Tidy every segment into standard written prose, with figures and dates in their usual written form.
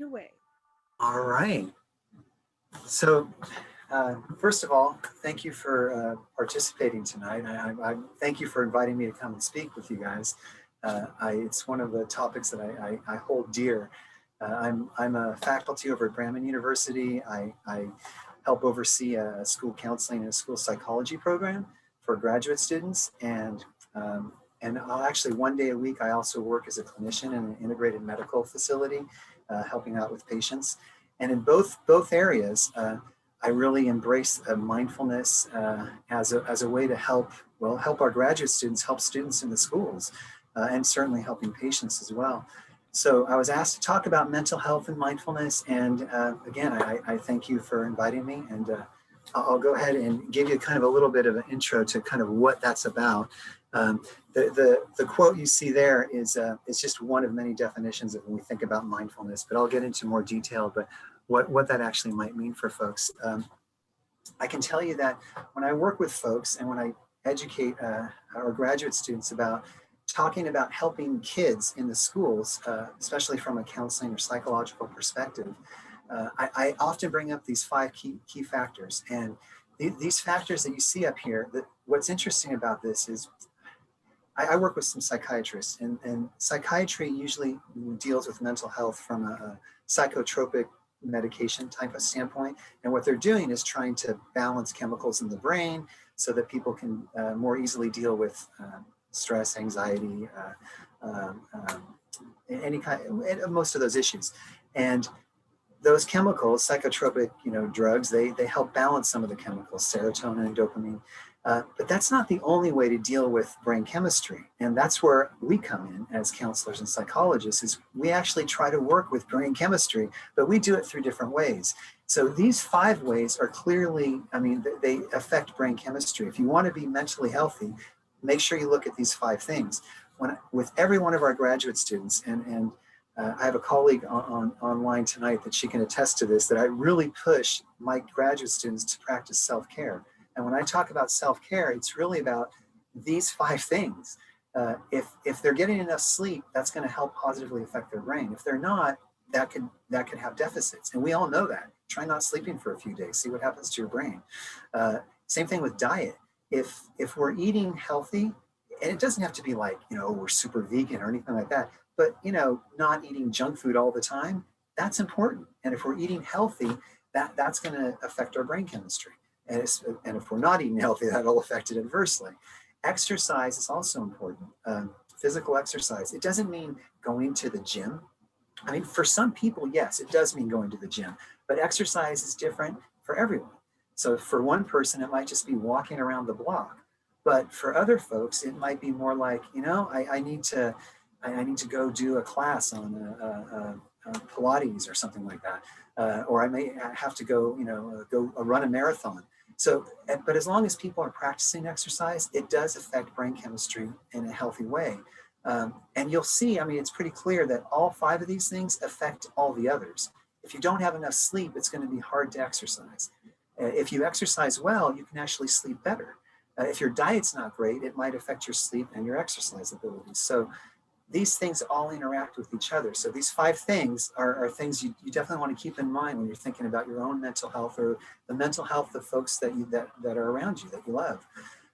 Away. All right. So, first of all, thank you for participating tonight. I thank you for inviting me to come and speak with you guys. It's one of the topics that I hold dear. I'm a faculty over at Brandman University. I help oversee a school counseling and a school psychology program for graduate students. And I'll actually, one day a week, I also work as a clinician in an integrated medical facility, helping out with patients. And in both areas, I really embrace mindfulness as a way to help our graduate students, help students in the schools, and certainly helping patients as well. So I was asked to talk about mental health and mindfulness, and again, I thank you for inviting me, and I'll go ahead and give you kind of a little bit of an intro to kind of what that's about. The quote you see there is just one of many definitions of when we think about mindfulness, but I'll get into more detail, but what that actually might mean for folks. I can tell you that when I work with folks and when I educate our graduate students about talking about helping kids in the schools, especially from a counseling or psychological perspective, I often bring up these five key factors. And these factors that you see up here, what's interesting about this is I work with some psychiatrists, and psychiatry usually deals with mental health from a psychotropic medication type of standpoint. And what they're doing is trying to balance chemicals in the brain so that people can more easily deal with stress, anxiety, any kind, most of those issues. And those chemicals, psychotropic, drugs, they help balance some of the chemicals, serotonin and dopamine. But that's not the only way to deal with brain chemistry. And that's where we come in as counselors and psychologists, is we actually try to work with brain chemistry, but we do it through different ways. So these 5 ways are clearly, they affect brain chemistry. If you want to be mentally healthy, make sure you look at these 5 things. With every one of our graduate students, and I have a colleague online tonight that she can attest to this, that I really push my graduate students to practice self-care. And when I talk about self-care, it's really about these 5 things. If they're getting enough sleep, that's going to help positively affect their brain. If they're not, that could have deficits. And we all know that. Try not sleeping for a few days, see what happens to your brain. Same thing with diet. If we're eating healthy, and it doesn't have to be like, we're super vegan or anything like that, but, not eating junk food all the time, that's important. And if we're eating healthy, that's going to affect our brain chemistry. And if we're not eating healthy, that'll affect it adversely. Exercise is also important. Physical exercise. It doesn't mean going to the gym. For some people, yes, it does mean going to the gym, but exercise is different for everyone. So for one person, it might just be walking around the block. But for other folks, it might be more like, I need to go do a class on Pilates or something like that. Or I may have to go run a marathon. So, but as long as people are practicing exercise, it does affect brain chemistry in a healthy way. And you'll see, it's pretty clear that all 5 of these things affect all the others. If you don't have enough sleep, it's going to be hard to exercise. If you exercise well, you can actually sleep better. If your diet's not great, it might affect your sleep and your exercise abilities. So these things all interact with each other. So these 5 things are things you definitely want to keep in mind when you're thinking about your own mental health or the mental health of folks that are around you, that you love.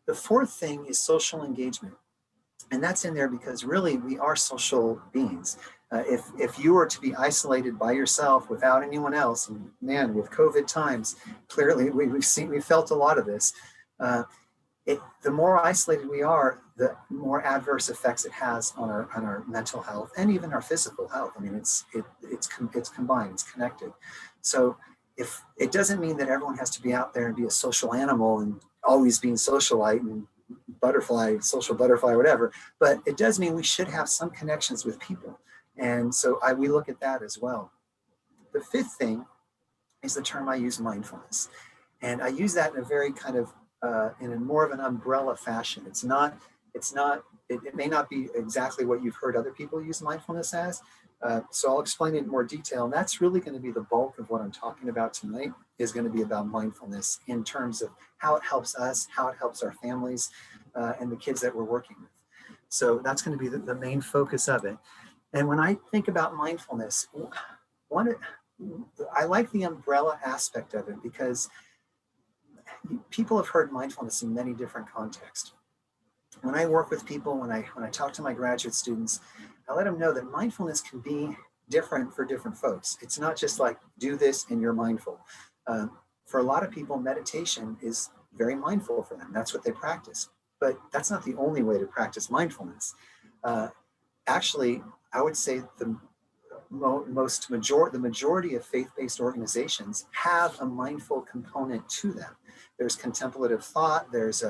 The 4th thing is social engagement. And that's in there because really we are social beings. If you were to be isolated by yourself without anyone else, and man, with COVID times, clearly we felt a lot of this. The more isolated we are, the more adverse effects it has on our mental health and even our physical health. It's combined, it's connected. So if it doesn't mean that everyone has to be out there and be a social animal and always being socialite and social butterfly, whatever, but it does mean we should have some connections with people. And so we look at that as well. The 5th thing is the term I use, mindfulness. And I use that in a very kind of in a more of an umbrella fashion. It may not be exactly what you've heard other people use mindfulness as. So I'll explain it in more detail. And that's really going to be the bulk of what I'm talking about tonight, is going to be about mindfulness in terms of how it helps us, how it helps our families, and the kids that we're working with. So that's going to be the main focus of it. And when I think about mindfulness, one, I like the umbrella aspect of it because people have heard mindfulness in many different contexts. When I work with people, when I talk to my graduate students, I let them know that mindfulness can be different for different folks. It's not just like do this and you're mindful. For a lot of people, meditation is very mindful for them. That's what they practice. But that's not the only way to practice mindfulness. Uh, Actually, I would say the majority of faith-based organizations have a mindful component to them. There's contemplative thought. There's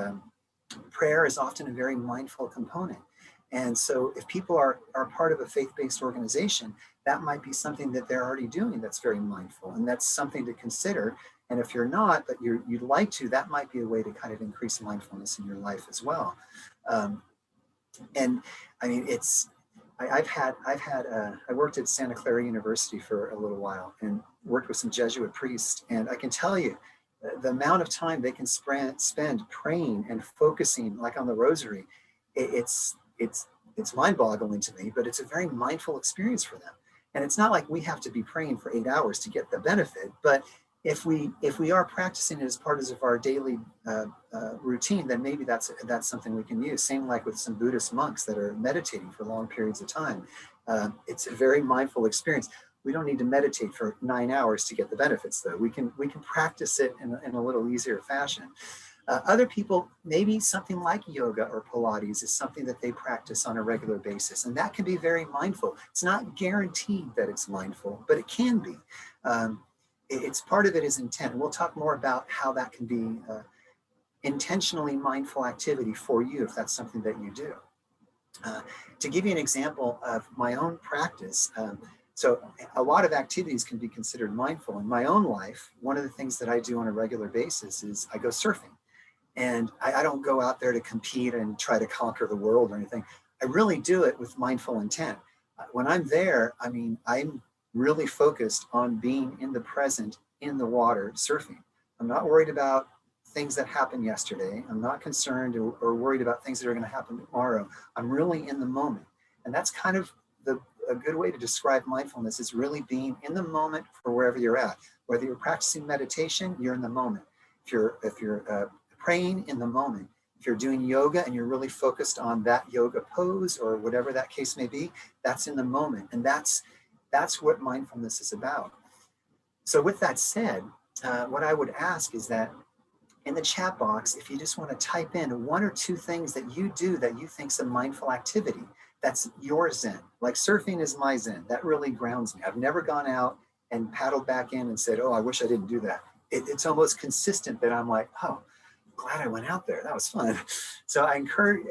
prayer is often a very mindful component. And so if people are part of a faith-based organization, that might be something that they're already doing that's very mindful. And that's something to consider. And if you're not, but you'd like to, that might be a way to kind of increase mindfulness in your life as well. And I mean, I worked at Santa Clara University for a little while and worked with some Jesuit priests. And I can tell you, the amount of time they can spend praying and focusing, like on the rosary, it's mind-boggling to me, but it's a very mindful experience for them. And it's not like we have to be praying for 8 hours to get the benefit, but if we are practicing it as part of our daily routine, then maybe that's something we can use. Same like with some Buddhist monks that are meditating for long periods of time. It's a very mindful experience. We don't need to meditate for 9 hours to get the benefits, though. We can practice it in a little easier fashion. Other people, maybe something like yoga or Pilates is something that they practice on a regular basis, and that can be very mindful. It's not guaranteed that it's mindful, but it can be. It's part of it is intent. And we'll talk more about how that can be intentionally mindful activity for you if that's something that you do. To give you an example of my own practice, so a lot of activities can be considered mindful. In my own life, one of the things that I do on a regular basis is I go surfing. And I don't go out there to compete and try to conquer the world or anything. I really do it with mindful intent. When I'm there, I mean, I'm really focused on being in the present, in the water, surfing. I'm not worried about things that happened yesterday. I'm not concerned or worried about things that are going to happen tomorrow. I'm really in the moment. And that's kind of a good way to describe mindfulness, is really being in the moment for wherever you're at. Whether you're practicing meditation, you're in the moment. If you're praying, in the moment. If you're doing yoga and you're really focused on that yoga pose or whatever that case may be, that's in the moment. And that's what mindfulness is about. So with that said, what I would ask is that in the chat box, if you just want to type in 1 or 2 things that you do that you think is a mindful activity, that's your Zen. Like surfing is my Zen. That really grounds me. I've never gone out and paddled back in and said, oh, I wish I didn't do that. It's almost consistent that I'm like, oh, glad I went out there. That was fun. So I encourage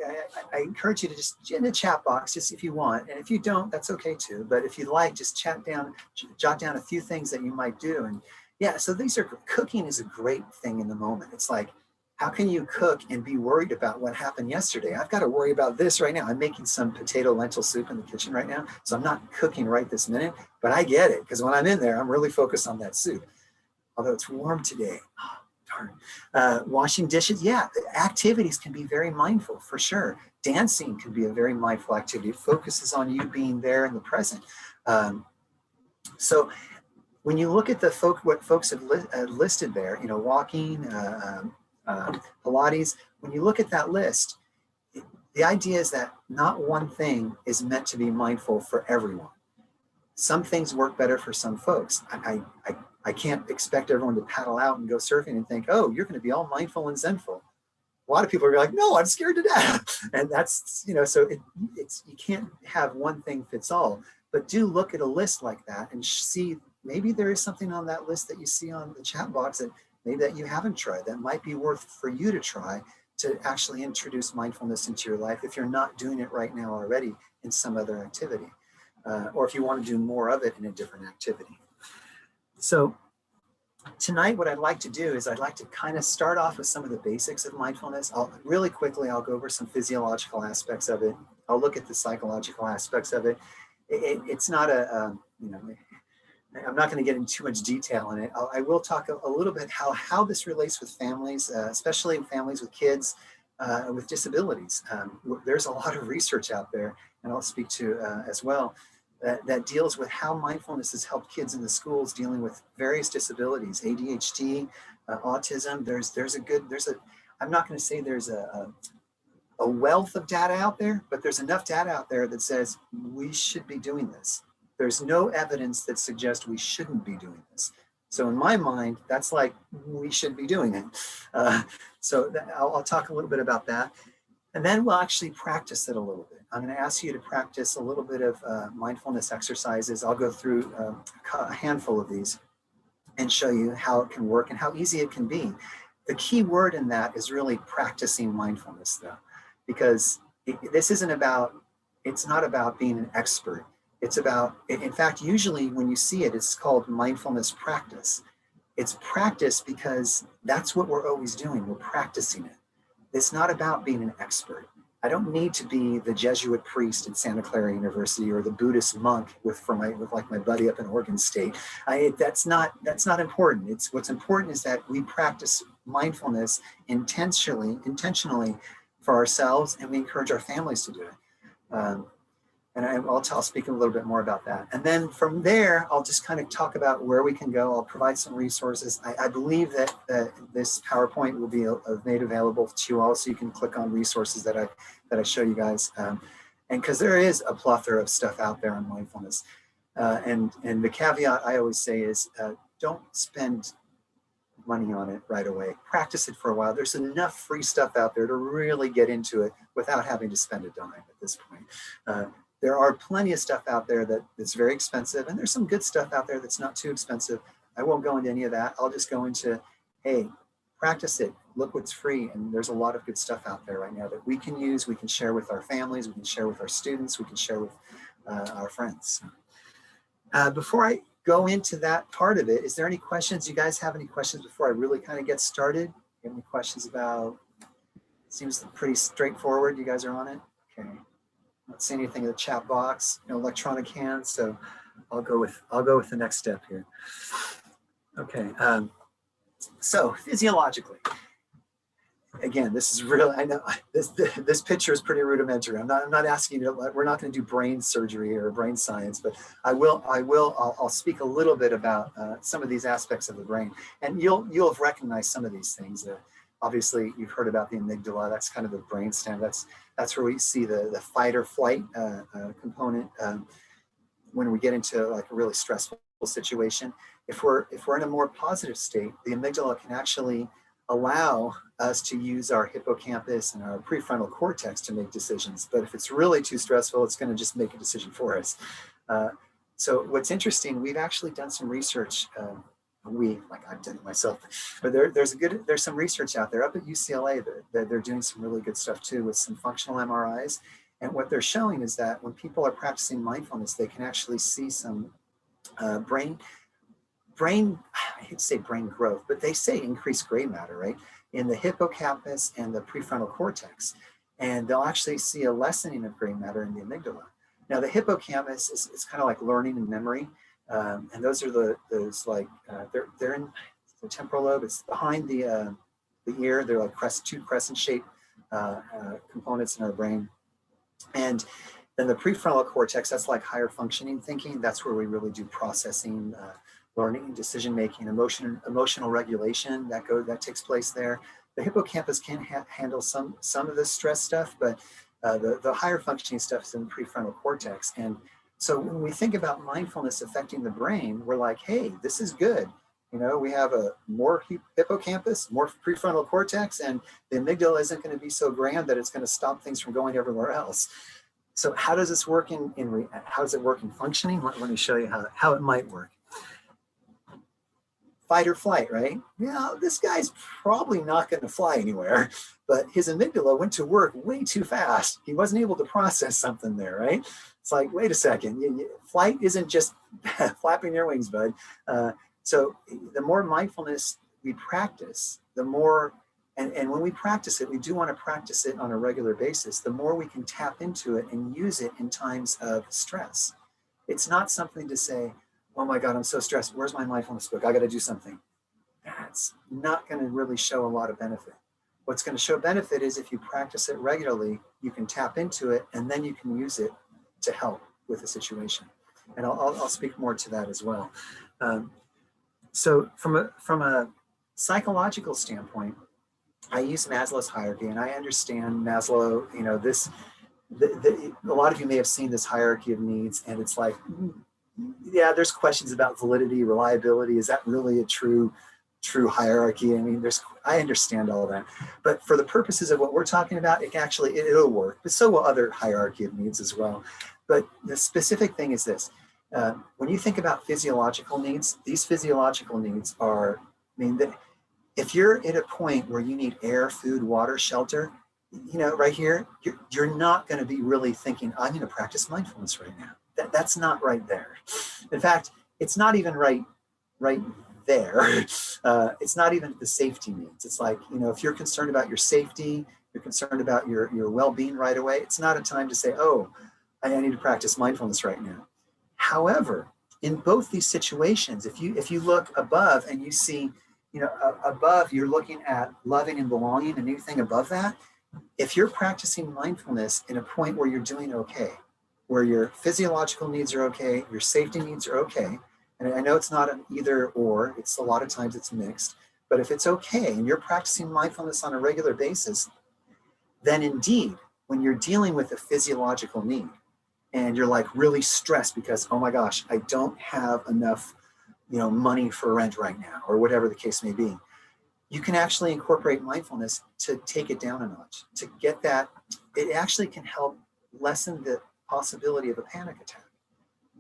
you to just in the chat box, just if you want, and if you don't, that's okay too. But if you like, just jot down a few things that you might do. And yeah, so cooking is a great thing in the moment. It's like, how can you cook and be worried about what happened yesterday? I've got to worry about this right now. I'm making some potato lentil soup in the kitchen right now, so I'm not cooking right this minute, but I get it because when I'm in there, I'm really focused on that soup. Although it's warm today. Washing dishes, yeah, activities can be very mindful for sure. Dancing can be a very mindful activity. It focuses on you being there in the present. So when you look at what folks have listed there, you know, walking, Pilates, when you look at that list, the idea is that not one thing is meant to be mindful for everyone. Some things work better for some folks. I can't expect everyone to paddle out and go surfing and think, oh, you're going to be all mindful and zenful. A lot of people are like, no, I'm scared to death. And that's, you know, so you can't have one thing fits all, but do look at a list like that and see maybe there is something on that list that you see on the chat box that maybe that you haven't tried that might be worth for you to try to actually introduce mindfulness into your life if you're not doing it right now already in some other activity. Or if you want to do more of it in a different activity. So tonight, what I'd like to do is I'd like to kind of start off with some of the basics of mindfulness. I'll go over some physiological aspects of it. I'll look at the psychological aspects of it. It's not you know, I'm not going to get into too much detail in it. I will talk a little bit how this relates with families, especially families with kids with disabilities. There's a lot of research out there, and I'll speak to as well. that deals with how mindfulness has helped kids in the schools dealing with various disabilities, ADHD, autism. I'm not going to say there's a wealth of data out there, but there's enough data out there that says we should be doing this. There's no evidence that suggests we shouldn't be doing this. So in my mind, that's like, we should be doing it. I'll talk a little bit about that. And then we'll actually practice it a little bit. I'm going to ask you to practice a little bit of mindfulness exercises. I'll go through a handful of these and show you how it can work and how easy it can be. The key word in that is really practicing mindfulness, though, because it's not about being an expert. It's about, in fact, usually when you see it, it's called mindfulness practice. It's practice because that's what we're always doing. We're practicing it. It's not about being an expert. I don't need to be the Jesuit priest at Santa Clara University or the Buddhist monk with my buddy up in Oregon State. That's not important. What's important is that we practice mindfulness intentionally for ourselves, and we encourage our families to do it. I'll speak a little bit more about that. And then from there, I'll just kind of talk about where we can go. I'll provide some resources. I believe that this PowerPoint will be made available to you all, so you can click on resources that I show you guys. And because there is a plethora of stuff out there on mindfulness. And the caveat I always say is don't spend money on it right away. Practice it for a while. There's enough free stuff out there to really get into it without having to spend a dime at this point. There are plenty of stuff out there that's very expensive, and there's some good stuff out there that's not too expensive. I won't go into any of that. I'll just go into, hey, practice it. Look what's free. And there's a lot of good stuff out there right now that we can use. We can share with our families. We can share with our students. We can share with our friends. Before I go into that part of it, is there any questions? You guys have any questions before I really kind of get started? You have any questions about, seems pretty straightforward. You guys are on it? Okay. Not see anything in the chat box, no electronic hands, so I'll go with the next step here. Okay, so physiologically, again, this is real. I know this picture is pretty rudimentary. I'm not asking you to. We're not going to do brain surgery or brain science, but I'll speak a little bit about some of these aspects of the brain, and you'll have recognized some of these things. Obviously, you've heard about the amygdala. That's kind of the brainstem. That's where we see the fight or flight component when we get into like a really stressful situation. If we're in a more positive state, the amygdala can actually allow us to use our hippocampus and our prefrontal cortex to make decisions. But if it's really too stressful, it's going to just make a decision for us. So what's interesting, we've actually done some research. I've done it myself, but there's some research out there up at UCLA that they're doing some really good stuff too with some functional MRIs. And what they're showing is that when people are practicing mindfulness, they can actually see some brain, I hate to say brain growth, but they say increased gray matter, right? In the hippocampus and the prefrontal cortex. And they'll actually see a lessening of gray matter in the amygdala. Now the hippocampus is kind of like learning and memory. And those are they're in the temporal lobe. It's behind the ear. They're like two crescent-shaped components in our brain. And then the prefrontal cortex, that's like higher functioning thinking. That's where we really do processing, learning, decision-making, emotional regulation. That takes place there. The hippocampus can handle some of the stress stuff, but the higher functioning stuff is in the prefrontal cortex. And so when we think about mindfulness affecting the brain, we're like, hey, this is good. You know, we have a more hippocampus, more prefrontal cortex, and the amygdala isn't going to be so grand that it's going to stop things from going everywhere else. So how does this work how does it work in functioning? Let me show you how it might work. Fight or flight, right? Yeah, this guy's probably not going to fly anywhere, but his amygdala went to work way too fast. He wasn't able to process something there, right? It's like, wait a second, flight isn't just flapping your wings, bud. So the more mindfulness we practice, the more, and when we practice it, we do want to practice it on a regular basis, the more we can tap into it and use it in times of stress. It's not something to say, oh my God, I'm so stressed. Where's my mindfulness book? I got to do something. That's not going to really show a lot of benefit. What's going to show benefit is if you practice it regularly, you can tap into it and then you can use it to help with the situation. And I'll speak more to that as well. Um, so from a psychological standpoint, I use Maslow's hierarchy, and I understand Maslow. You know, a lot of you may have seen this hierarchy of needs, and it's like, yeah, there's questions about validity, reliability. Is that really a true hierarchy? I mean, I understand all that, but for the purposes of what we're talking about, it'll work. But so will other hierarchy of needs as well. But the specific thing is this: when you think about physiological needs, these physiological needs are, I mean, if you're at a point where you need air, food, water, shelter, you know, right here, you're not going to be really thinking, I'm going to practice mindfulness right now. That's not right there. In fact, it's not even right there. It's not even the safety needs. It's like, you know, if you're concerned about your safety, you're concerned about your well-being right away, it's not a time to say, oh, I need to practice mindfulness right now. However, in both these situations, if you look above and you see, you know, above, you're looking at loving and belonging, anything above that. If you're practicing mindfulness in a point where you're doing okay, where your physiological needs are okay, your safety needs are okay, and I know it's not an either or, it's a lot of times it's mixed, but if it's okay and you're practicing mindfulness on a regular basis, then indeed, when you're dealing with a physiological need and you're like really stressed because, oh my gosh, I don't have enough, you know, money for rent right now, or whatever the case may be, you can actually incorporate mindfulness to take it down a notch, to get that. It actually can help lessen the possibility of a panic attack.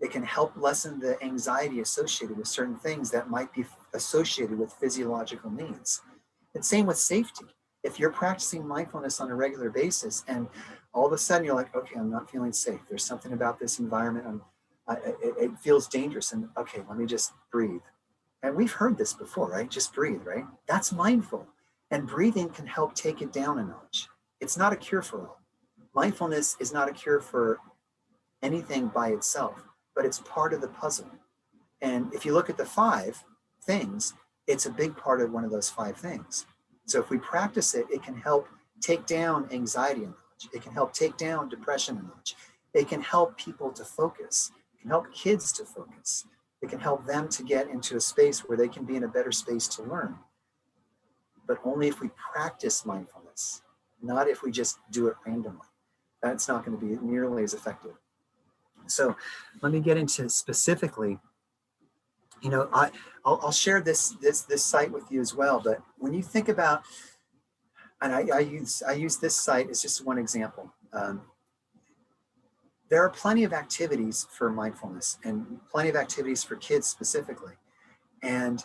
It can help lessen the anxiety associated with certain things that might be associated with physiological needs. And same with safety. If you're practicing mindfulness on a regular basis and all of a sudden you're like, okay, I'm not feeling safe. There's something about this environment. It feels dangerous. And okay, let me just breathe. And we've heard this before, right? Just breathe, right? That's mindful. And breathing can help take it down a notch. It's not a cure for all. Mindfulness is not a cure for anything by itself, but it's part of the puzzle. And if you look at the 5 things, it's a big part of one of those 5 things. So if we practice it, it can help take down anxiety a notch. It can help take down depression a notch. It can help people to focus. It can help kids to focus. It can help them to get into a space where they can be in a better space to learn. But only if we practice mindfulness, not if we just do it randomly. That's not going to be nearly as effective. So let me get into specifically, you know, I'll share this site with you as well. But when you think about, and I use this site as just one example. There are plenty of activities for mindfulness and plenty of activities for kids specifically. And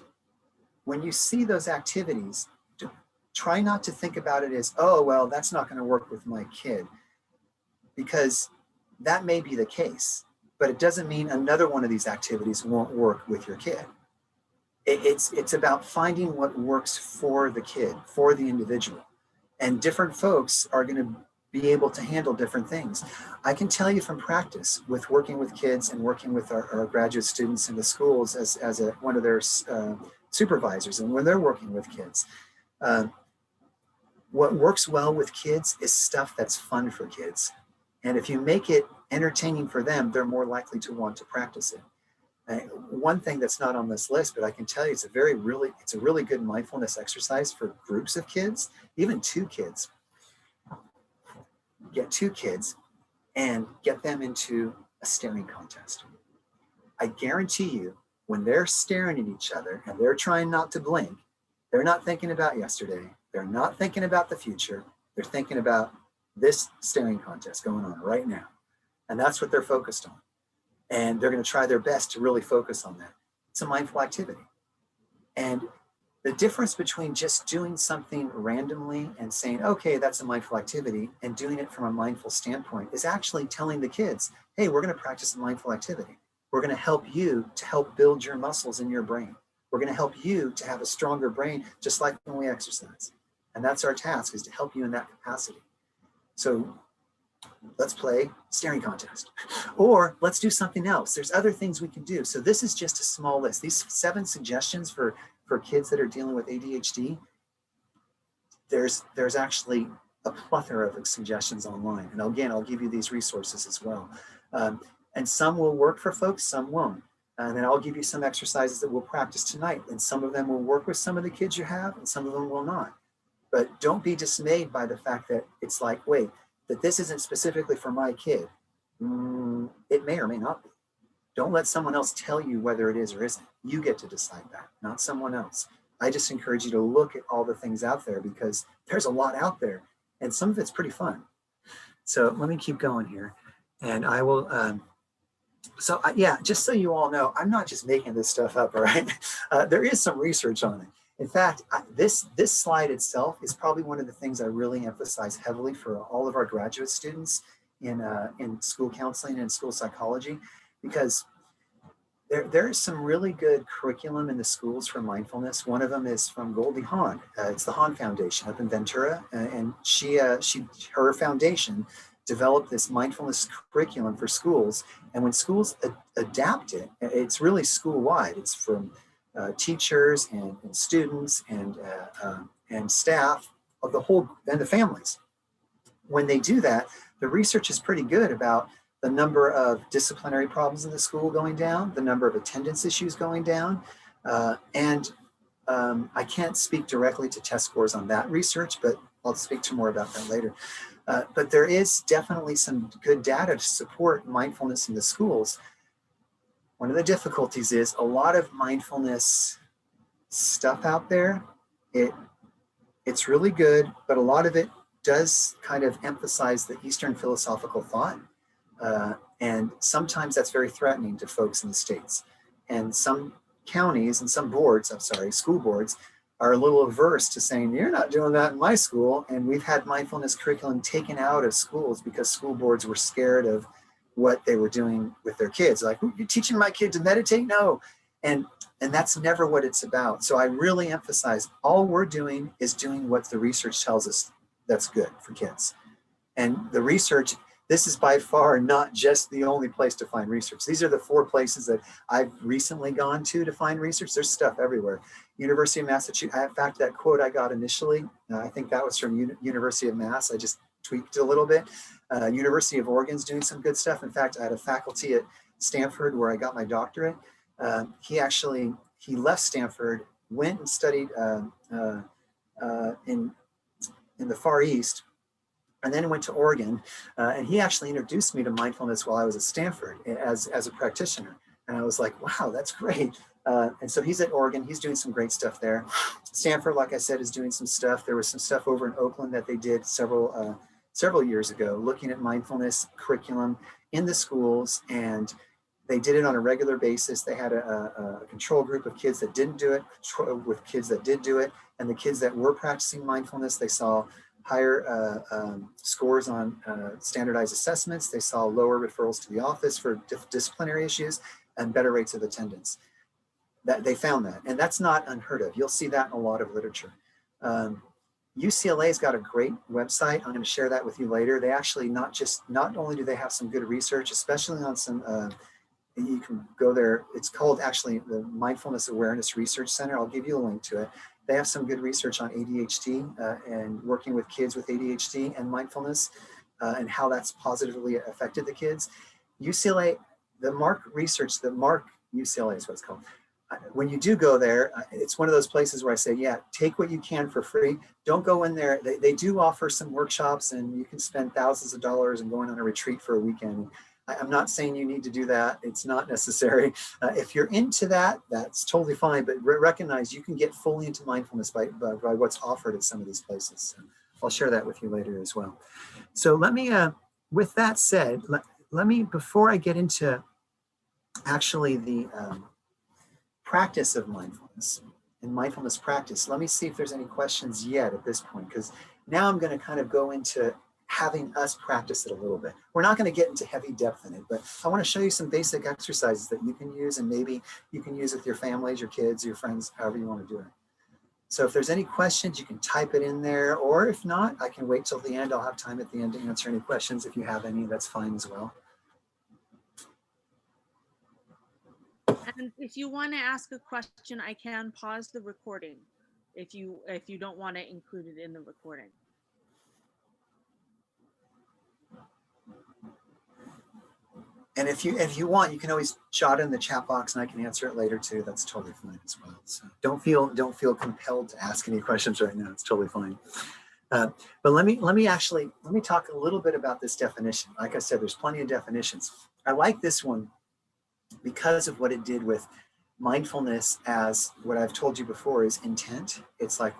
when you see those activities, try not to think about it as, oh, well, that's not going to work with my kid, because that may be the case, but it doesn't mean another one of these activities won't work with your kid. It's about finding what works for the kid, for the individual. And different folks are going to be able to handle different things. I can tell you from practice with working with kids and working with our graduate students in the schools as one of their supervisors, and when they're working with kids, what works well with kids is stuff that's fun for kids. And if you make it entertaining for them, they're more likely to want to practice it. One thing that's not on this list, but I can tell you it's a really good mindfulness exercise for groups of kids, even 2 kids. Get 2 kids and get them into a staring contest. I guarantee you, when they're staring at each other and they're trying not to blink, they're not thinking about yesterday. They're not thinking about the future. They're thinking about this staring contest going on right now. And that's what they're focused on. And they're going to try their best to really focus on that. It's a mindful activity. And the difference between just doing something randomly and saying, okay, that's a mindful activity, and doing it from a mindful standpoint is actually telling the kids, hey, we're going to practice a mindful activity. We're going to help you to help build your muscles in your brain. We're going to help you to have a stronger brain, just like when we exercise. And that's our task, is to help you in that capacity. So let's play staring contest, or let's do something else. There's other things we can do. So this is just a small list. These 7 suggestions for kids that are dealing with ADHD, there's actually a plethora of suggestions online. And again, I'll give you these resources as well. And some will work for folks, some won't. And then I'll give you some exercises that we'll practice tonight. And some of them will work with some of the kids you have, and some of them will not. But don't be dismayed by the fact that it's like, wait, that this isn't specifically for my kid. It may or may not be. Don't let someone else tell you whether it is or isn't. You get to decide that, not someone else. I just encourage you to look at all the things out there, because there's a lot out there and some of it's pretty fun. So let me keep going here. And I will, yeah, just so you all know, I'm not just making this stuff up, all right? There is some research on it. In fact, this slide itself is probably one of the things I really emphasize heavily for all of our graduate students in school counseling and school psychology, because there is some really good curriculum in the schools for mindfulness. One of them is from Goldie Hawn. It's the Hawn Foundation up in Ventura, and her foundation developed this mindfulness curriculum for schools. And when schools adapt it, it's really school-wide. It's from teachers and students and staff of the whole, and the families. When they do that, the research is pretty good about the number of disciplinary problems in the school going down, the number of attendance issues going down, and I can't speak directly to test scores on that research, but I'll speak to more about that later. But there is definitely some good data to support mindfulness in the schools. One of the difficulties is a lot of mindfulness stuff out there, it's really good, but a lot of it does kind of emphasize the Eastern philosophical thought. And sometimes that's very threatening to folks in the States. And some counties and some boards, school boards, are a little averse to saying, you're not doing that in my school. And we've had mindfulness curriculum taken out of schools because school boards were scared of what they were doing with their kids. Like, you're teaching my kid to meditate? No. And that's never what it's about. So I really emphasize all we're doing is doing what the research tells us that's good for kids. And the research, this is by far not just the only place to find research. These are the 4 places that I've recently gone to find research. There's stuff everywhere. University of Massachusetts, in fact, that quote I got initially, I think that was from University of Mass. I just tweaked it a little bit. University of Oregon's doing some good stuff. In fact, I had a faculty at Stanford where I got my doctorate. He left Stanford, went and studied in the Far East, and then went to Oregon, and he actually introduced me to mindfulness while I was at Stanford as a practitioner. And I was like, wow, that's great. And so he's at Oregon, he's doing some great stuff there. Stanford, like I said, is doing some stuff. There was some stuff over in Oakland that they did several years ago, looking at mindfulness curriculum in the schools, and they did it on a regular basis. They had a control group of kids that didn't do it, with kids that did do it, and the kids that were practicing mindfulness, they saw higher scores on standardized assessments. They saw lower referrals to the office for disciplinary issues and better rates of attendance. That they found that, and that's not unheard of. You'll see that in a lot of literature. UCLA's got a great website. I'm going to share that with you later. They actually not only do they have some good research, especially on some, you can go there. It's called actually the Mindfulness Awareness Research Center. I'll give you a link to it. They have some good research on ADHD and working with kids with ADHD and mindfulness and how that's positively affected the kids. UCLA, the MARC research, the MARC UCLA is what it's called. When you do go there, it's one of those places where I say, yeah, take what you can for free. Don't go in there. They do offer some workshops, and you can spend thousands of dollars and going on a retreat for a weekend. I'm not saying you need to do that. It's not necessary. If you're into that, that's totally fine. But recognize you can get fully into mindfulness by what's offered at some of these places. So I'll share that with you later as well. So let me, with that said, let me, before I get into actually the practice of mindfulness and mindfulness practice, let me see if there's any questions yet at this point, because now I'm going to kind of go into having us practice it a little bit. We're not going to get into heavy depth in it, but I want to show you some basic exercises that you can use, and maybe you can use with your families, your kids, your friends, however you want to do it. So if there's any questions, you can type it in there, or if not, I can wait till the end. I'll have time at the end to answer any questions. If you have any, that's fine as well. And if you want to ask a question, I can pause the recording if you don't want to include it in the recording. And if you want, you can always jot in the chat box and I can answer it later too. That's totally fine as well. So don't feel compelled to ask any questions right now. It's totally fine. But let me talk a little bit about this definition. Like I said, there's plenty of definitions. I like this one because of what it did with mindfulness, as what I've told you before is intent. It's like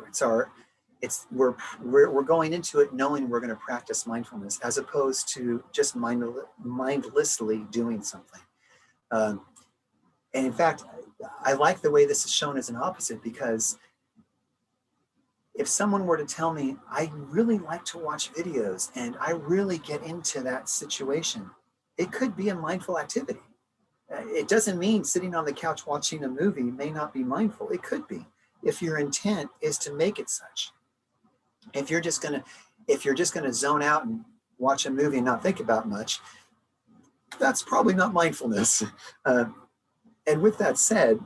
we're going into it knowing we're going to practice mindfulness, as opposed to just mindlessly doing something. And in fact, I like the way this is shown as an opposite, because if someone were to tell me, I really like to watch videos and I really get into that situation, it could be a mindful activity. It doesn't mean sitting on the couch watching a movie may not be mindful. It could be, if your intent is to make it such. If you're just gonna zone out and watch a movie and not think about much, that's probably not mindfulness. And with that said,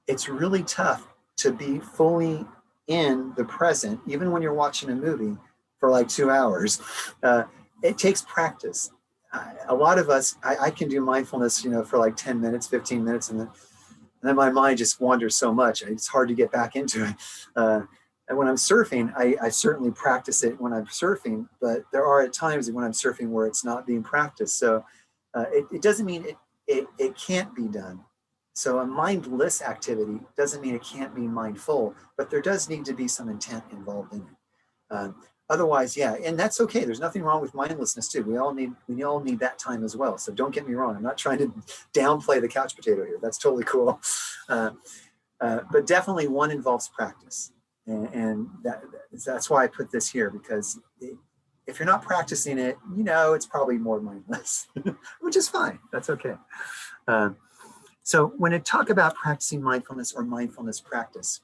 it's really tough to be fully in the present, even when you're watching a movie for like 2 hours. It takes practice. A lot of us, I can do mindfulness, for like 10 minutes, 15 minutes, and then my mind just wanders so much. It's hard to get back into it. And when I'm surfing, I certainly practice it when I'm surfing, but there are times when I'm surfing where it's not being practiced. So it doesn't mean it can't be done. So a mindless activity doesn't mean it can't be mindful, but there does need to be some intent involved in it. Otherwise, yeah, and that's okay. There's nothing wrong with mindlessness too. We all need that time as well. So don't get me wrong. I'm not trying to downplay the couch potato here. That's totally cool. But definitely one involves practice. And that's why I put this here, because if you're not practicing it, it's probably more mindless, which is fine. That's okay. So when I talk about practicing mindfulness or mindfulness practice,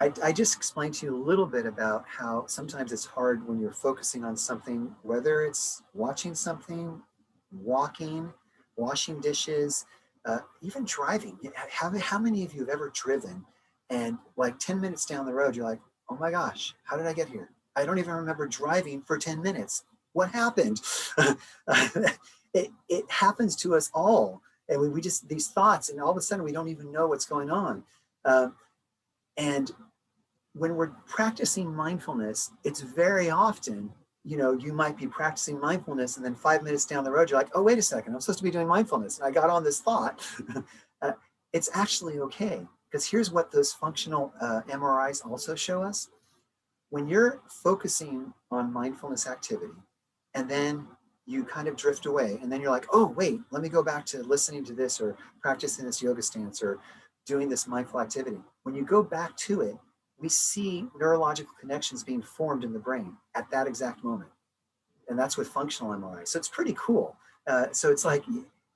I just explained to you a little bit about how sometimes it's hard when you're focusing on something, whether it's watching something, walking, washing dishes, even driving. How many of you have ever driven and like 10 minutes down the road, you're like, oh my gosh, how did I get here? I don't even remember driving for 10 minutes. What happened? It happens to us all. And we just, these thoughts, and all of a sudden we don't even know what's going on. And when we're practicing mindfulness, it's very often, you might be practicing mindfulness and then 5 minutes down the road, you're like, oh, wait a second, I'm supposed to be doing mindfulness. And I got on this thought. It's actually okay, because here's what those functional MRIs also show us. When you're focusing on mindfulness activity and then you kind of drift away, and then you're like, oh, wait, let me go back to listening to this or practicing this yoga stance or doing this mindful activity. When you go back to it, we see neurological connections being formed in the brain at that exact moment. And that's with functional MRI. So it's pretty cool. So it's like,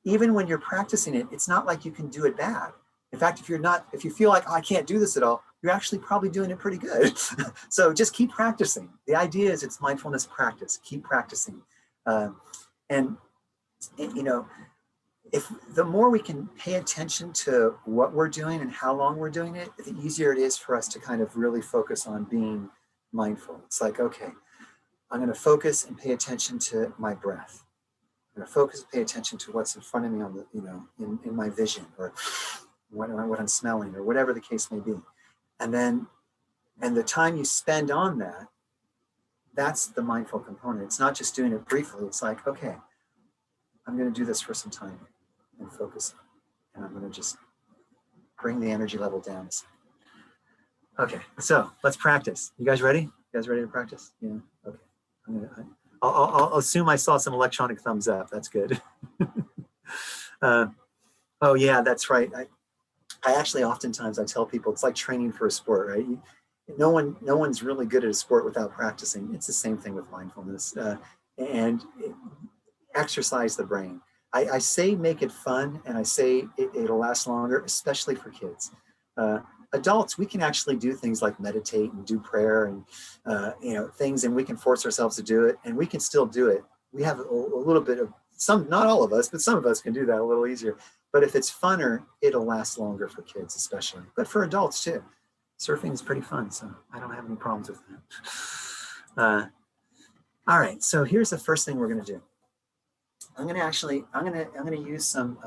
even when you're practicing it, it's not like you can do it bad. In fact, if you feel like, oh, I can't do this at all, you're actually probably doing it pretty good. So just keep practicing. The idea is it's mindfulness practice. Keep practicing. And if the more we can pay attention to what we're doing and how long we're doing it, the easier it is for us to kind of really focus on being mindful. It's like, okay, I'm going to focus and pay attention to my breath. I'm going to focus and pay attention to what's in front of me on the, in my vision, or what I'm smelling, or whatever the case may be. And the time you spend on that, that's the mindful component. It's not just doing it briefly. It's like, okay, I'm going to do this for some time and focus. And I'm going to just bring the energy level down a second. Okay, so let's practice. You guys ready? You guys ready to practice? Yeah, okay. I'll assume I saw some electronic thumbs up. That's good. Oh yeah, that's right. I actually oftentimes I tell people it's like training for a sport, right? No one's really good at a sport without practicing. It's the same thing with mindfulness. And exercise the brain. I say make it fun, and I say it'll last longer, especially for kids. Adults, we can actually do things like meditate and do prayer and things, and we can force ourselves to do it, and we can still do it. We have a little bit of some, not all of us, but some of us can do that a little easier. But if it's funner, it'll last longer for kids, especially. But for adults too. Surfing is pretty fun, so I don't have any problems with that. All right, so here's the first thing we're going to do. I'm gonna use some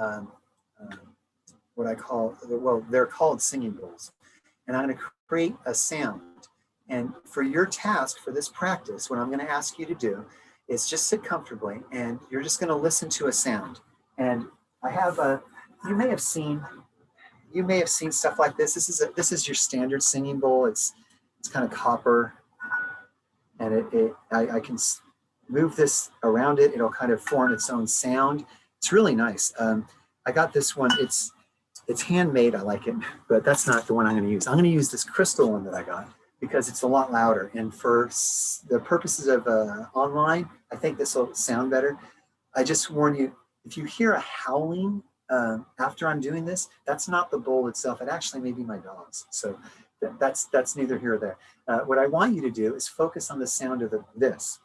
what I call, well, they're called singing bowls, and I'm gonna create a sound. And for your task for this practice, what I'm gonna ask you to do is just sit comfortably, and you're just gonna listen to a sound. And I have a, you may have seen, stuff like this. This is your standard singing bowl. It's kind of copper, and I can move this around it. It'll kind of form its own sound. It's really nice. I got this one. It's handmade. I like it, but that's not the one I'm going to use. I'm going to use this crystal one that I got because it's a lot louder. And for the purposes of online, I think this will sound better. I just warn you, if you hear a howling after I'm doing this, that's not the bowl itself. It actually may be my dogs. So that's neither here or there. What I want you to do is focus on the sound of this.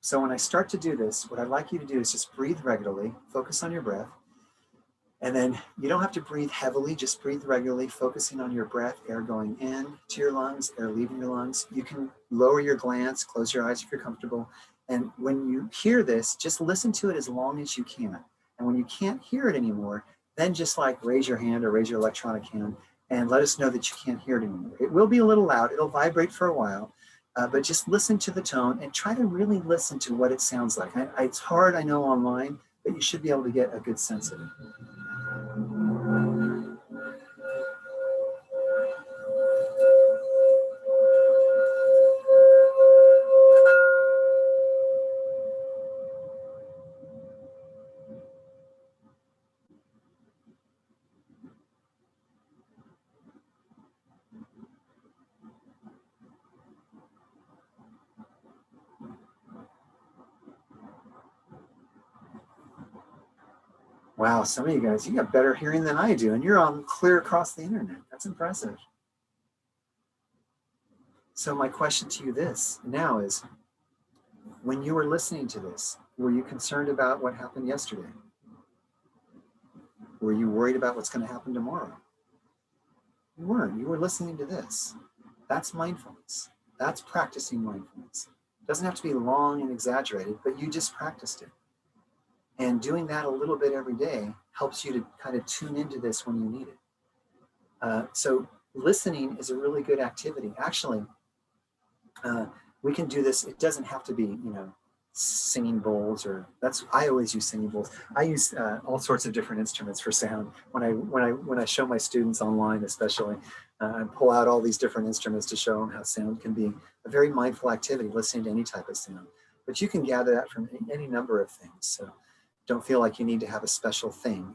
So when I start to do this, what I'd like you to do is just breathe regularly, focus on your breath. And then you don't have to breathe heavily, just breathe regularly, focusing on your breath, air going in to your lungs, air leaving your lungs. You can lower your glance, close your eyes if you're comfortable. And when you hear this, just listen to it as long as you can. And when you can't hear it anymore, then just like raise your hand or raise your electronic hand and let us know that you can't hear it anymore. It will be a little loud, it'll vibrate for a while, but just listen to the tone and try to really listen to what it sounds like. It's hard, I know, online, but you should be able to get a good sense of it. Wow, some of you guys, you got better hearing than I do, and you're on clear across the internet. That's impressive. So my question to you this now is, when you were listening to this, were you concerned about what happened yesterday? Were you worried about what's going to happen tomorrow? You weren't. You were listening to this. That's mindfulness. That's practicing mindfulness. It doesn't have to be long and exaggerated, but you just practiced it. And doing that a little bit every day helps you to kind of tune into this when you need it. So listening is a really good activity. Actually, we can do this. It doesn't have to be, singing bowls, or I always use singing bowls. I use all sorts of different instruments for sound. When I show my students online, especially, I pull out all these different instruments to show them how sound can be a very mindful activity, listening to any type of sound. But you can gather that from any number of things. So don't feel like you need to have a special thing.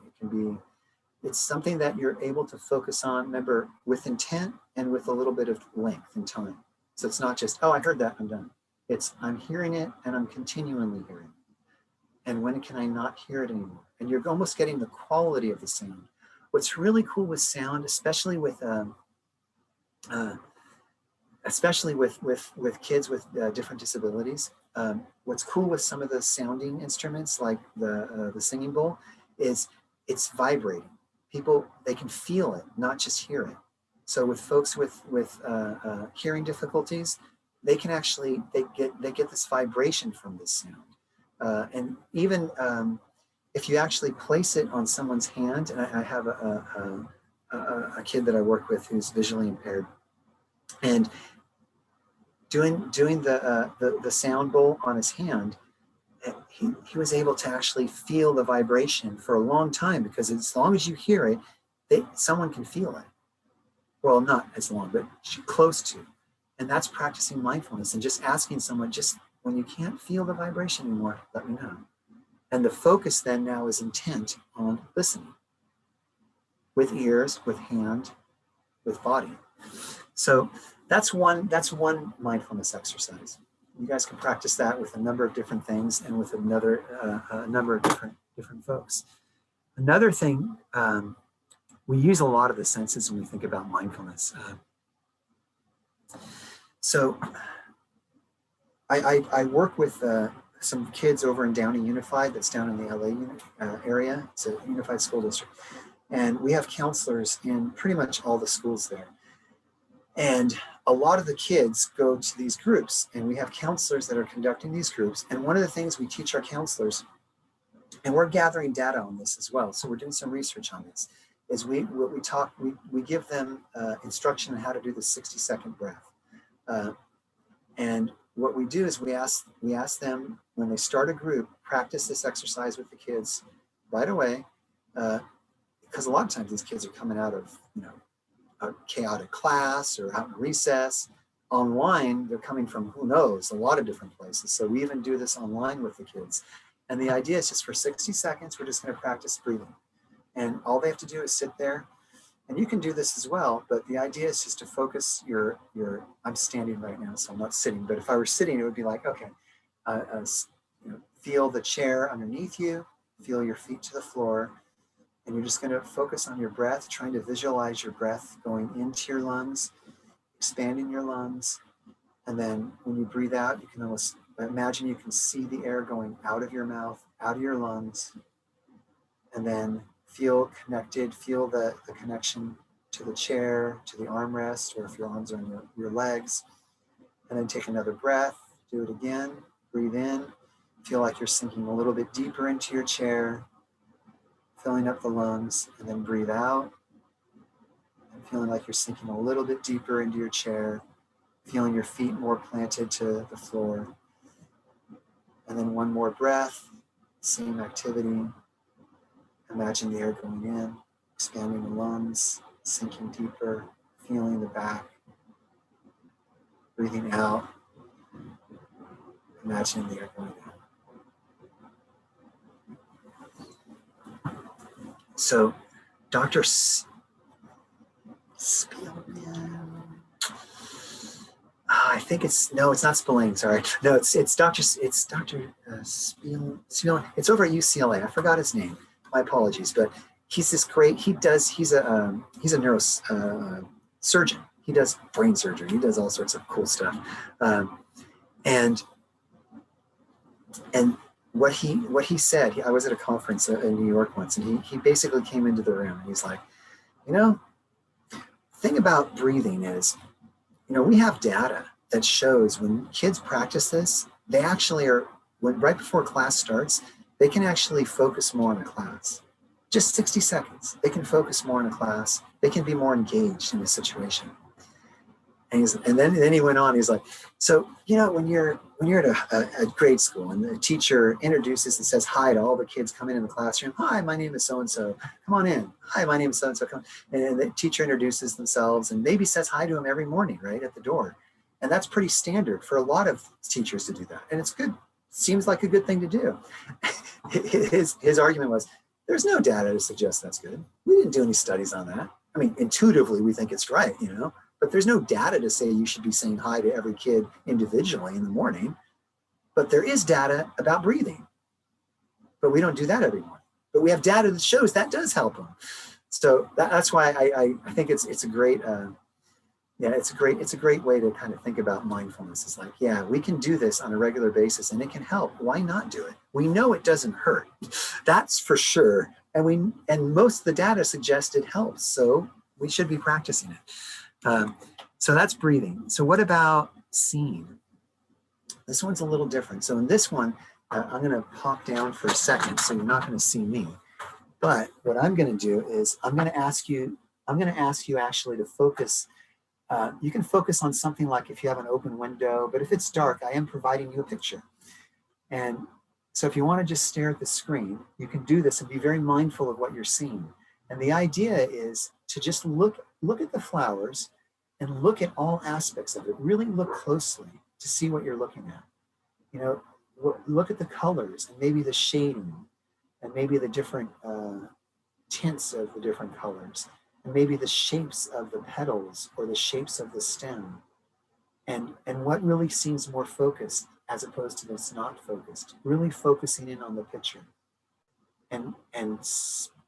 It's something that you're able to focus on, remember, with intent and with a little bit of length and time. So it's not just, oh, I heard that, I'm done. It's, I'm hearing it and I'm continually hearing it. And when can I not hear it anymore? And you're almost getting the quality of the sound. What's really cool with sound, especially with kids with different disabilities, what's cool with some of the sounding instruments, like the singing bowl, is it's vibrating. People, they can feel it, not just hear it. So with folks with hearing difficulties, they can actually, they get this vibration from this sound. And even if you actually place it on someone's hand, and I have a kid that I work with who's visually impaired, and doing the sound bowl on his hand, he was able to actually feel the vibration for a long time, because as long as you hear it, someone can feel it. Well, not as long, but close to. And that's practicing mindfulness and just asking someone, just when you can't feel the vibration anymore, let me know. And the focus then now is intent on listening, with ears, with hand, with body. So that's one mindfulness exercise. You guys can practice that with a number of different things and with a number of different folks. Another thing, we use a lot of the senses when we think about mindfulness. So I work with some kids over in Downey Unified, that's down in the LA area. It's a unified school district. And we have counselors in pretty much all the schools there. And a lot of the kids go to these groups, and we have counselors that are conducting these groups. And one of the things we teach our counselors and we're gathering data on this as well. So we're doing some research on this. Is we give them instruction on how to do the 60-second breath. And what we do is we ask them when they start a group, practice this exercise with the kids right away, because a lot of times these kids are coming out of a chaotic class or out in recess. Online, they're coming from who knows, a lot of different places. So we even do this online with the kids. And the idea is just for 60 seconds, we're just going to practice breathing. And all they have to do is sit there. And you can do this as well, but the idea is just to focus I'm standing right now, so I'm not sitting, but if I were sitting, it would be like, okay, feel the chair underneath you, feel your feet to the floor, and you're just going to focus on your breath, trying to visualize your breath going into your lungs, expanding your lungs. And then when you breathe out, you can almost imagine you can see the air going out of your mouth, out of your lungs. And then feel connected, feel the connection to the chair, to the armrest, or if your arms are on your legs. And then take another breath, do it again, breathe in, feel like you're sinking a little bit deeper into your chair, filling up the lungs, and then breathe out, and feeling like you're sinking a little bit deeper into your chair, feeling your feet more planted to the floor. And then one more breath, same activity. Imagine the air going in, expanding the lungs, sinking deeper, feeling the back, breathing out, imagining the air going out. So Dr. Spielman, I think it's not Spillane, sorry. No, it's Dr. Spielman. It's over at UCLA. I forgot his name. My apologies, but he's a neurosurgeon. He does brain surgery. He does all sorts of cool stuff. And what he said, I was at a conference in New York once, and he basically came into the room and he's like, the thing about breathing is, we have data that shows when kids practice this, they actually right before class starts, they can actually focus more on the class. Just 60 seconds, they can focus more on the class. They can be more engaged in the situation. And then he went on, he's like, so, when you're at a grade school and the teacher introduces and says hi to all the kids coming in the classroom, hi, my name is so-and-so, come on in. Hi, my name is so-and-so, come. And the teacher introduces themselves and maybe says hi to them every morning, right, at the door. And that's pretty standard for a lot of teachers to do that. And it's good, seems like a good thing to do. His argument was, there's no data to suggest that's good. We didn't do any studies on that. I mean, intuitively, we think it's right, but there's no data to say you should be saying hi to every kid individually in the morning. But there is data about breathing. But we don't do that every morning. But we have data that shows that does help them. So that's why I think it's a great it's a great way to kind of think about mindfulness. It's like, yeah, we can do this on a regular basis and it can help. Why not do it? We know it doesn't hurt. That's for sure. And most of the data suggests it helps. So we should be practicing it. So that's breathing. So what about seeing? This one's a little different. So in this one, I'm going to pop down for a second, so you're not going to see me. But what I'm going to do is I'm going to ask you actually to focus. You can focus on something like if you have an open window, but if it's dark, I am providing you a picture. And so if you want to just stare at the screen, you can do this and be very mindful of what you're seeing. And the idea is to just look at the flowers and look at all aspects of it. Really look closely to see what you're looking at. Look at the colors and maybe the shading and maybe the different tints of the different colors and maybe the shapes of the petals or the shapes of the stem and what really seems more focused as opposed to this not focused, really focusing in on the picture and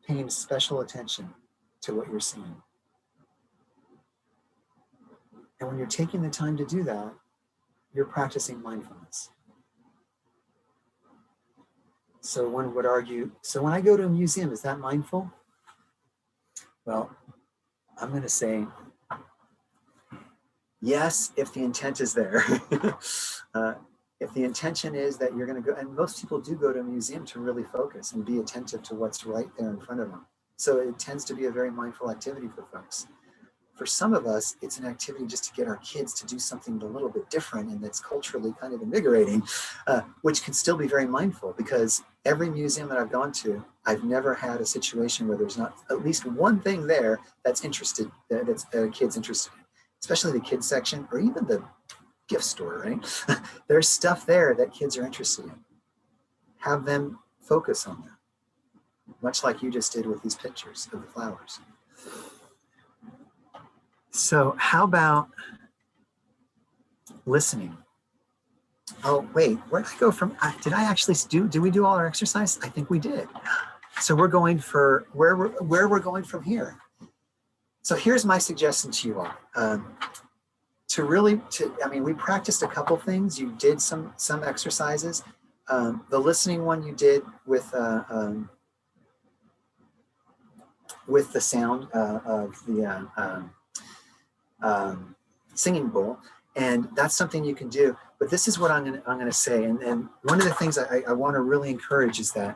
paying special attention to what you're seeing. And when you're taking the time to do that, you're practicing mindfulness. So one would argue, so when I go to a museum, is that mindful? Well, I'm going to say, yes, if the intent is there. If the intention is that you're going to go, and most people do go to a museum to really focus and be attentive to what's right there in front of them. So it tends to be a very mindful activity for folks. For some of us, it's an activity just to get our kids to do something a little bit different and that's culturally kind of invigorating, which can still be very mindful, because every museum that I've gone to, I've never had a situation where there's not at least one thing there that's interested, that's kids interested in, especially the kids section or even the gift store, right? There's stuff there that kids are interested in. Have them focus on that, much like you just did with these pictures of the flowers. So how about listening? Oh, wait, where did I go from? Did I actually did we do all our exercise? I think we did. So we're going for where we're going from here. So here's my suggestion to you all. I mean, we practiced a couple things. You did some exercises. The listening one you did with the sound of the singing bowl, and that's something you can do. But this is what I'm gonna say, and one of the things I want to really encourage is that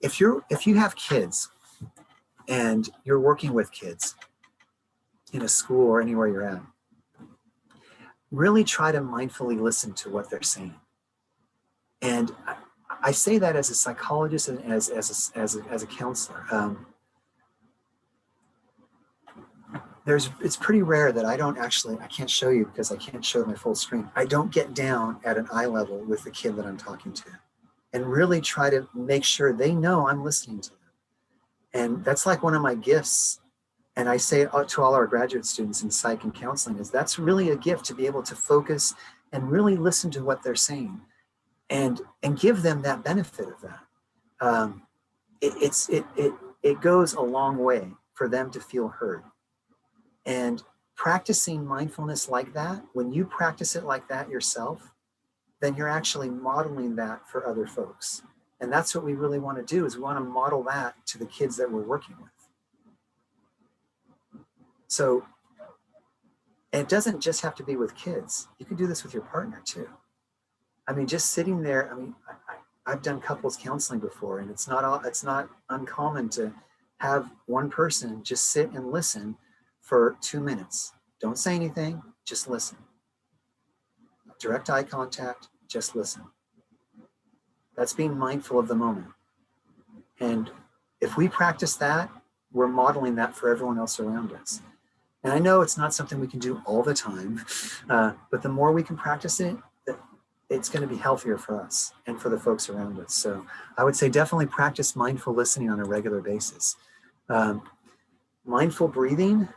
if you have kids and you're working with kids in a school or anywhere you're at, really try to mindfully listen to what they're saying. And I say that as a psychologist and as a counselor. It's pretty rare that I can't show you because I can't show my full screen. I don't get down at an eye level with the kid that I'm talking to and really try to make sure they know I'm listening to them. And that's like one of my gifts. And I say it to all our graduate students in psych and counseling, is that's really a gift, to be able to focus and really listen to what they're saying and give them that benefit of that. It goes a long way for them to feel heard. And practicing mindfulness like that, when you practice it like that yourself, then you're actually modeling that for other folks. And that's what we really want to do, is we want to model that to the kids that we're working with. So, and it doesn't just have to be with kids. You can do this with your partner too. I mean, just sitting there, I mean, I've done couples counseling before, and it's not uncommon to have one person just sit and listen for 2 minutes. Don't say anything, just listen. Direct eye contact, just listen. That's being mindful of the moment. And if we practice that, we're modeling that for everyone else around us. And I know it's not something we can do all the time, but the more we can practice it, it's going to be healthier for us and for the folks around us. So I would say definitely practice mindful listening on a regular basis. Mindful breathing.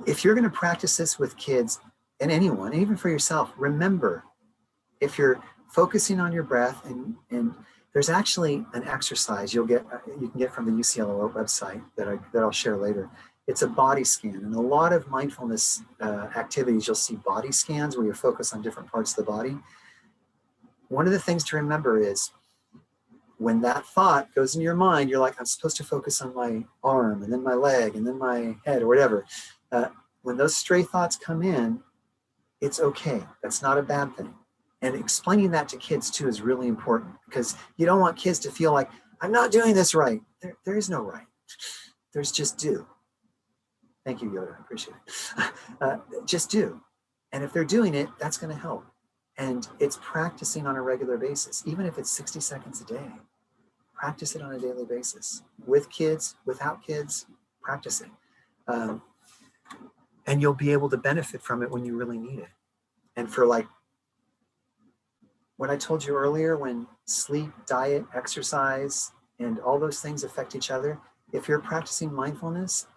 If you're going to practice this with kids and anyone, even for yourself, remember, if you're focusing on your breath, and there's actually an exercise you can get from the UCLA website that I'll share later. It's a body scan, and a lot of mindfulness activities, you'll see body scans where you focus on different parts of the body. One of the things to remember is, when that thought goes in your mind, you're like, I'm supposed to focus on my arm, and then my leg, and then my head, or whatever. When those stray thoughts come in, it's okay. That's not a bad thing. And explaining that to kids too is really important, because you don't want kids to feel like, I'm not doing this right. There is no right. There's just do. Thank you, Yoda. I appreciate it. Just do. And if they're doing it, that's going to help. And it's practicing on a regular basis, even if it's 60 seconds a day. Practice it on a daily basis. With kids, without kids, practice it. And you'll be able to benefit from it when you really need it. And for like what I told you earlier, when sleep, diet, exercise, and all those things affect each other, if you're practicing mindfulness,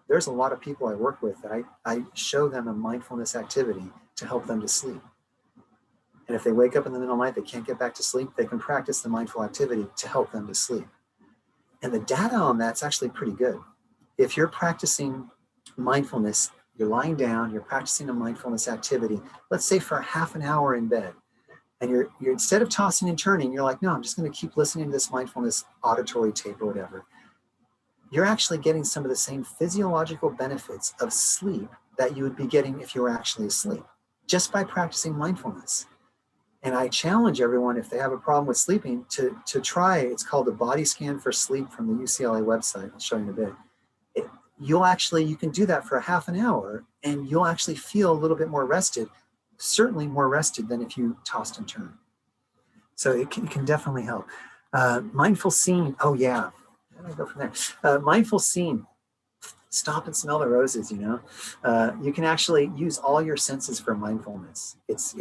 there's a lot of people I work with that I show them a mindfulness activity to help them to sleep. And if they wake up in the middle of the night, they can't get back to sleep, they can practice the mindful activity to help them to sleep. And the data on that's actually pretty good. If you're practicing mindfulness, you're lying down, you're practicing a mindfulness activity, let's say for half an hour in bed, and you're instead of tossing and turning, you're like, no, I'm just going to keep listening to this mindfulness auditory tape or whatever. You're actually getting some of the same physiological benefits of sleep that you would be getting if you were actually asleep. just by practicing mindfulness. And I challenge everyone, if they have a problem with sleeping, to try, it's called a body scan for sleep from the UCLA website. I'll show you in a bit. You can do that for a half an hour and you'll actually feel a little bit more rested, certainly more rested than if you tossed and turned. So it can definitely help. Mindful seeing, oh yeah, how do I go from there? Mindful seeing, stop and smell the roses, you know. You can actually use all your senses for mindfulness. It's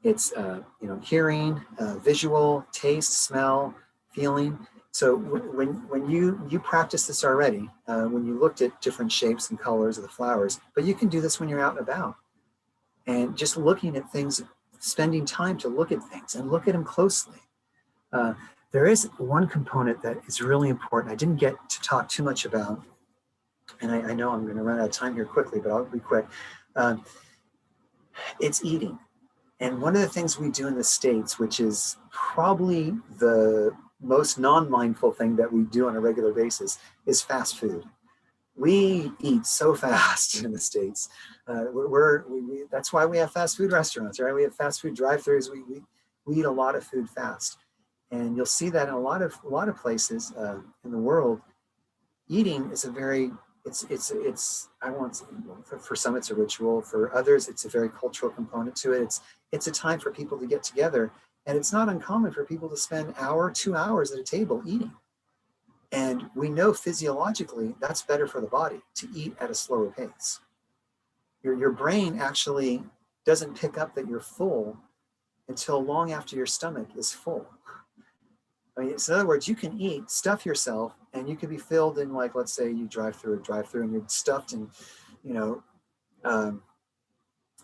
you know, hearing, visual, taste, smell, feeling. So when you practice this already, when you looked at different shapes and colors of the flowers, but you can do this when you're out and about and just looking at things, spending time to look at things and look at them closely. There is one component that is really important. I didn't get to talk too much about, and I know I'm going to run out of time here quickly, but I'll be quick. It's eating. And one of the things we do in the States, which is probably the most non-mindful thing that we do on a regular basis, is fast food. We eat so fast in the States. That's why we have fast food restaurants, right? We have fast food drive-thrus. We eat a lot of food fast. And you'll see that in a lot of places in the world. Eating is a very, I won't, for some it's a ritual, for others it's a very cultural component to it. It's a time for people to get together, and it's not uncommon for people to spend an hour, 2 hours at a table eating. And we know physiologically that's better for the body to eat at a slower pace. Your brain actually doesn't pick up that you're full until long after your stomach is full. I mean, so in other words, you can eat, stuff yourself, and you could be filled in, like, let's say you drive through and you're stuffed in, you know,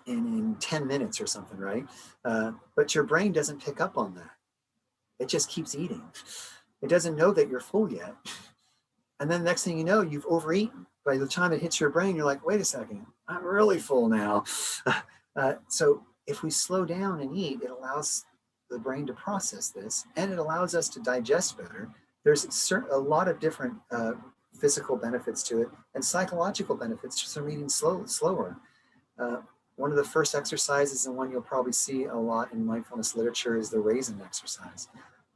in 10 minutes or something, right? But your brain doesn't pick up on that. It just keeps eating. It doesn't know that you're full yet. And then the next thing you know, you've overeaten. By the time it hits your brain, you're like, wait a second, I'm really full now. So if we slow down and eat, it allows the brain to process this, and it allows us to digest better. There's a lot of different physical benefits to it and psychological benefits just from eating slower. One of the first exercises, and one you'll probably see a lot in mindfulness literature, is the raisin exercise,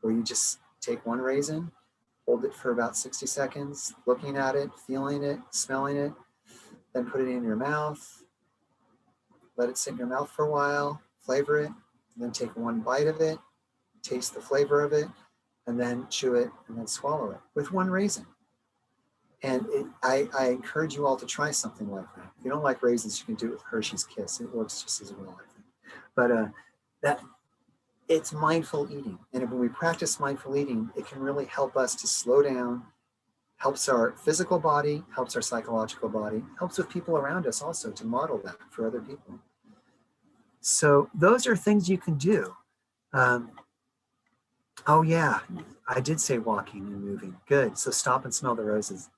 where you just take one raisin, hold it for about 60 seconds, looking at it, feeling it, smelling it, then put it in your mouth, let it sit in your mouth for a while, flavor it, and then take one bite of it, taste the flavor of it, and then chew it, and then swallow it with one raisin. And I encourage you all to try something like that. If you don't like raisins, you can do it with Hershey's Kiss. It works just as well, I think. But it's mindful eating. And when we practice mindful eating, it can really help us to slow down, helps our physical body, helps our psychological body, helps with people around us also to model that for other people. So those are things you can do. Oh yeah, I did say walking and moving. Good. So stop and smell the roses.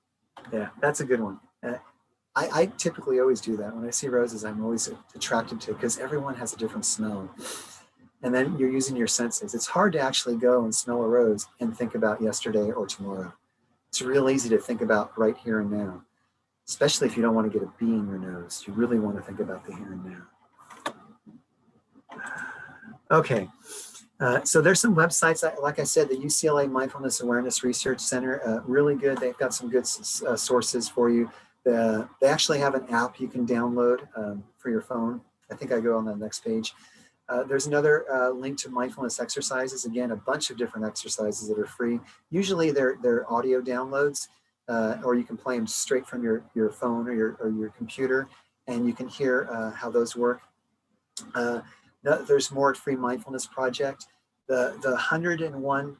Yeah, that's a good one. I typically always do that. When I see roses, I'm always attracted to it because everyone has a different smell. And then you're using your senses. It's hard to actually go and smell a rose and think about yesterday or tomorrow. It's real easy to think about right here and now, especially if you don't want to get a bee in your nose. You really want to think about the here and now. Okay, so there's some websites, like I said, the UCLA Mindfulness Awareness Research Center, really good. They've got some good sources for you. They actually have an app you can download for your phone. I think I go on the next page. There's another link to mindfulness exercises. Again, a bunch of different exercises that are free. Usually they're audio downloads, or you can play them straight from your phone or your computer, and you can hear how those work. There's more at Free Mindfulness Project. The 101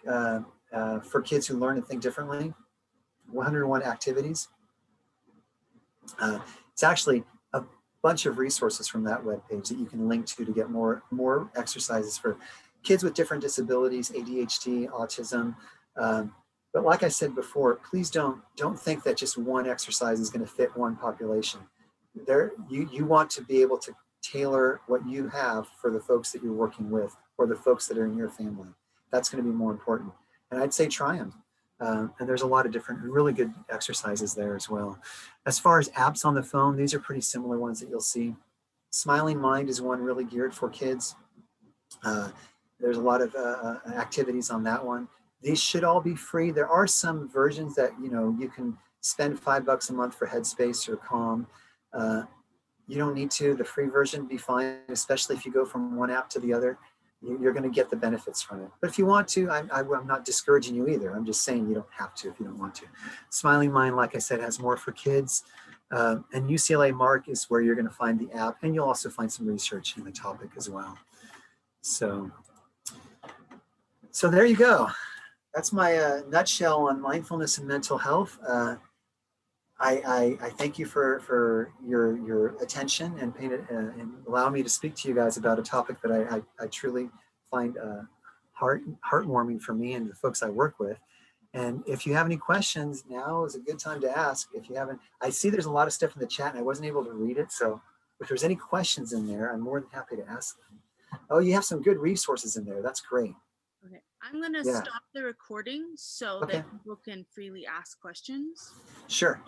for kids who learn and think differently, 101 activities. It's actually a bunch of resources from that webpage that you can link to get more exercises for kids with different disabilities, ADHD, autism. But like I said before, please don't think that just one exercise is going to fit one population. You want to be able to tailor what you have for the folks that you're working with or the folks that are in your family. That's going to be more important. And I'd say try them. And there's a lot of different really good exercises there as well. As far as apps on the phone, these are pretty similar ones that you'll see. Smiling Mind is one really geared for kids. There's a lot of activities on that one. These should all be free. There are some versions that, you know, you can spend $5 a month for Headspace or Calm. You don't need to. The free version would be fine, especially if you go from one app to the other. You're going to get the benefits from it. But if you want to, I'm not discouraging you either. I'm just saying you don't have to if you don't want to. Smiling Mind, like I said, has more for kids. And UCLA Mark is where you're going to find the app, and you'll also find some research in the topic as well. So there you go. That's my nutshell on mindfulness and mental health. I thank you for your attention and and allow me to speak to you guys about a topic that I truly find heartwarming for me and the folks I work with. And if you have any questions, now is a good time to ask. If you haven't, I see there's a lot of stuff in the chat and I wasn't able to read it. So if there's any questions in there, I'm more than happy to ask them. Oh, you have some good resources in there. That's great. Okay, I'm gonna Yeah. stop the recording so Okay. that people can freely ask questions. Sure.